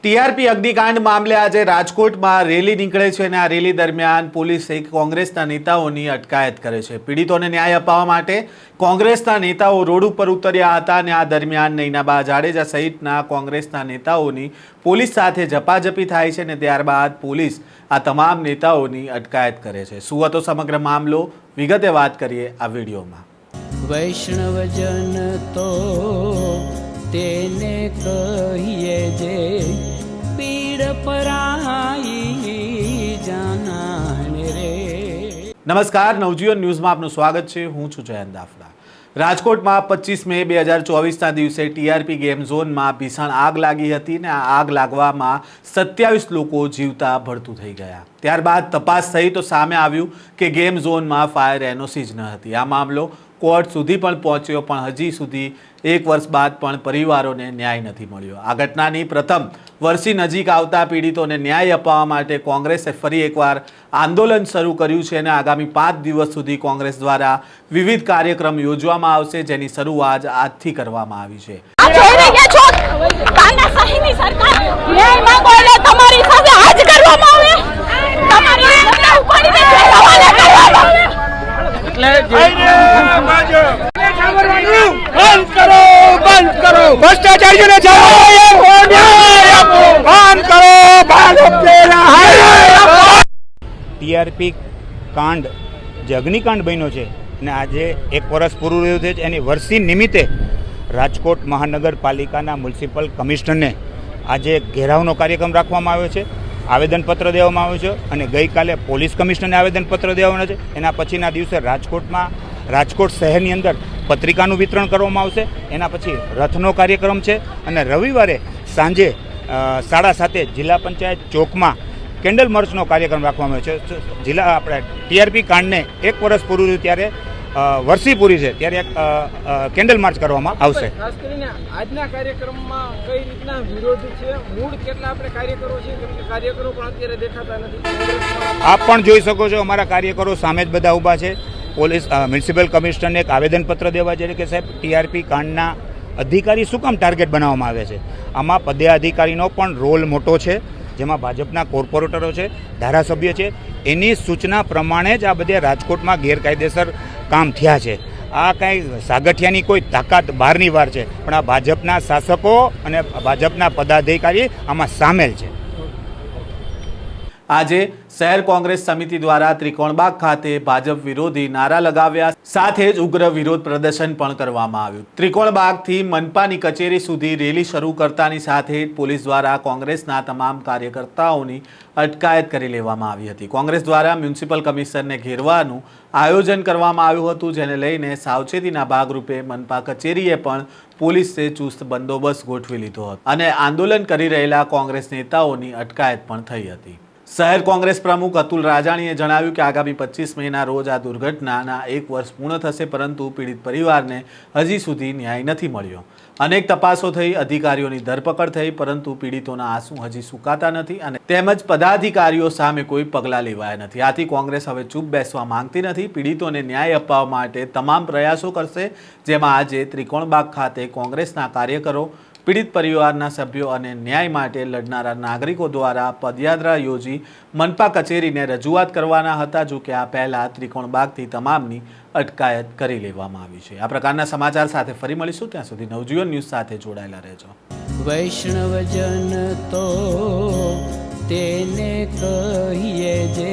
TRP અગ્નિકાંડ મામલે આજે રાજકોટમાં રેલી નીકળે છે અને આ રેલી દરમિયાન પોલીસે કોંગ્રેસના નેતાઓની અટકાયત કરે છે। પીડિતોને ન્યાય અપાવવા માટે કોંગ્રેસના નેતાઓ રોડ ઉપર ઉતર્યા હતા અને આ દરમિયાન નૈનાબા જાડેજા સહિતના કોંગ્રેસના નેતાઓની પોલીસ સાથે ઝપાઝપી થાય છે અને ત્યારબાદ પોલીસ આ તમામ નેતાઓની અટકાયત કરે છે। શું હતો સમગ્ર મામલો, વિગતે વાત કરીએ આ વિડીયોમાં। વૈષ્ણવજન તો તેને કહીએ જે પીડ પરાઈ જાનાને રે। નમસ્કાર, નવજીવન ન્યૂઝમાં આપનું સ્વાગત છે। હું છું જયંત દાફડા। રાજકોટમાં 25 મે 2024ના દિવસે ટીઆરપી ગેમ ઝોનમાં ભીષણ આગ લાગી હતી અને આ આગ લાગવામાં 27 લોકો જીવતા ભડતું થઈ ગયા। ત્યારબાદ તપાસ થઈ તો સામે આવ્યું કે ગેમ ઝોનમાં ફાયર એનઓસી જ ન હતી। આ મામલો કોર્ટ સુધી પણ પહોંચ્યો, પણ હજી સુધી 1 વર્ષ બાદ પણ પરિવારોને ન્યાય નથી મળ્યો। આ ઘટનાની પ્રથમ વર્ષી નજીક આવતા પીડિતોને ન્યાય અપાવવા માટે કોંગ્રેસે ફરી એકવાર આંદોલન શરૂ કર્યું છે અને આગામી 5 દિવસ સુધી કોંગ્રેસ દ્વારા વિવિધ કાર્યક્રમ યોજવામાં આવશે, જેની શરૂઆત આજથી કરવામાં આવી છે। ટીઆરપી કાંડ જે અગ્નિકાંડ બન્યો છે અને આજે 1 વર્ષ પૂરું રહ્યું છે, એની વર્ષી નિમિત્તે રાજકોટ મહાનગરપાલિકાના મ્યુનિસિપલ કમિશનરને આજે ઘેરાવનો કાર્યક્રમ રાખવામાં આવ્યો છે, આવેદનપત્ર દેવામાં આવ્યું છે અને ગઈકાલે પોલીસ કમિશનરને આવેદનપત્ર દેવાના છે। એના પછીના દિવસે રાજકોટ શહેરની અંદર પત્રિકાનું વિતરણ કરવામાં આવશે। એના પછી રથનો કાર્યક્રમ છે અને રવિવારે સાંજે 7:30 જિલ્લા પંચાયત ચોકમાં કેન્ડલ માર્ચનો કાર્યક્રમ રાખવામાં આવ્યો છે। આપણે ટીઆરપી કાંડને 1 વર્ષ પૂરું થયું ત્યારે વર્ષી પૂરી છે ત્યારે એક કેન્ડલ માર્ચ કરવામાં આવશે। ખાસ કરીને આજના કાર્યક્રમમાં કઈ રીતના વિરોધ છે, મૂળ કેટલા આપણે કાર્યકરો છે, કેમ કે કાર્યકરો પણ અત્યારે દેખાતા નથી। આપ પણ જોઈ શકો છો, અમારા કાર્યકરો સામે જ બધા ઊભા છે। પોલીસ મ્યુનિસિપલ કમિશનરને એક આવેદનપત્ર દેવા છે કે સાહેબ ટીઆરપી કાંડના અધિકારી શું કામ ટાર્ગેટ બનાવવામાં આવે છે। આમાં પદાધિકારીનો પણ રોલ મોટો છે, જેમાં ભાજપના કોર્પોરેટરો છે, ધારાસભ્ય છે, એની સૂચના પ્રમાણે જ આ બધે રાજકોટમાં ગેરકાયદેસર કામ થયા છે। આ કાંઈ સાગઠિયાની કોઈ તાકાત બહારની વાર છે, પણ આ ભાજપના શાસકો અને ભાજપના પદાધિકારી આમાં સામેલ છે। આજે શહેર કોંગ્રેસ સમિતિ દ્વારા ત્રિકોણબાગ ખાતે ભાજપ વિરોધી નારા લગાવ્યા, સાથે જ ઉગ્ર વિરોધ પ્રદર્શન પણ કરવામાં આવ્યું। ત્રિકોણબાગથી મનપાની કચેરી સુધી રેલી શરૂ કરતાની સાથે જ પોલીસ દ્વારા કોંગ્રેસના તમામ કાર્યકર્તાઓની અટકાયત કરી લેવામાં આવી હતી। કોંગ્રેસ દ્વારા મ્યુનિસિપલ કમિશનરને ઘેરવાનું આયોજન કરવામાં આવ્યું હતું, જેને લઈને સાવચેતીના ભાગરૂપે મનપા કચેરીએ પણ પોલીસે ચુસ્ત બંદોબસ્ત ગોઠવી લીધો હતો અને આંદોલન કરી રહેલા કોંગ્રેસ નેતાઓની અટકાયત પણ થઈ હતી। શહેર કોંગ્રેસ પ્રમુખ અતુલ રાજાણીએ જણાવ્યું કે આગામી 25 મેના રોજ આ દુર્ઘટનાના 1 વર્ષ પૂર્ણ થશે, પરંતુ પીડિત પરિવારને હજી સુધી ન્યાય નથી મળ્યો। અનેક તપાસો થઈ, અધિકારીઓની ધરપકડ થઈ, પરંતુ પીડિતોના આંસુ હજી સુકાતા નથી અને તેમજ પદાધિકારીઓ સામે કોઈ પગલાં લેવાયા નથી। આથી કોંગ્રેસ હવે ચૂપ બેસવા માંગતી નથી, પીડિતોને ન્યાય અપાવવા માટે તમામ પ્રયાસો કરશે, જેમાં આજે ત્રિકોણબાગ ખાતે કોંગ્રેસના કાર્યકરો, પીડિત પરિવારના સભ્યો અને ન્યાય માટે લડનારા નાગરિકો દ્વારા પદયાત્રા યોજી મનપા કચેરીને રજૂઆત કરવાના હતા। જો કે આ પહેલાં ત્રિકોણબાગથી તમામની અટકાયત કરી લેવામાં આવી છે। આ પ્રકારના સમાચાર સાથે ફરી મળીશું, ત્યાં સુધી નવજીવન ન્યૂઝ સાથે જોડાયેલા રહેજો। વૈષ્ણવજન તો તેને કહીએ જે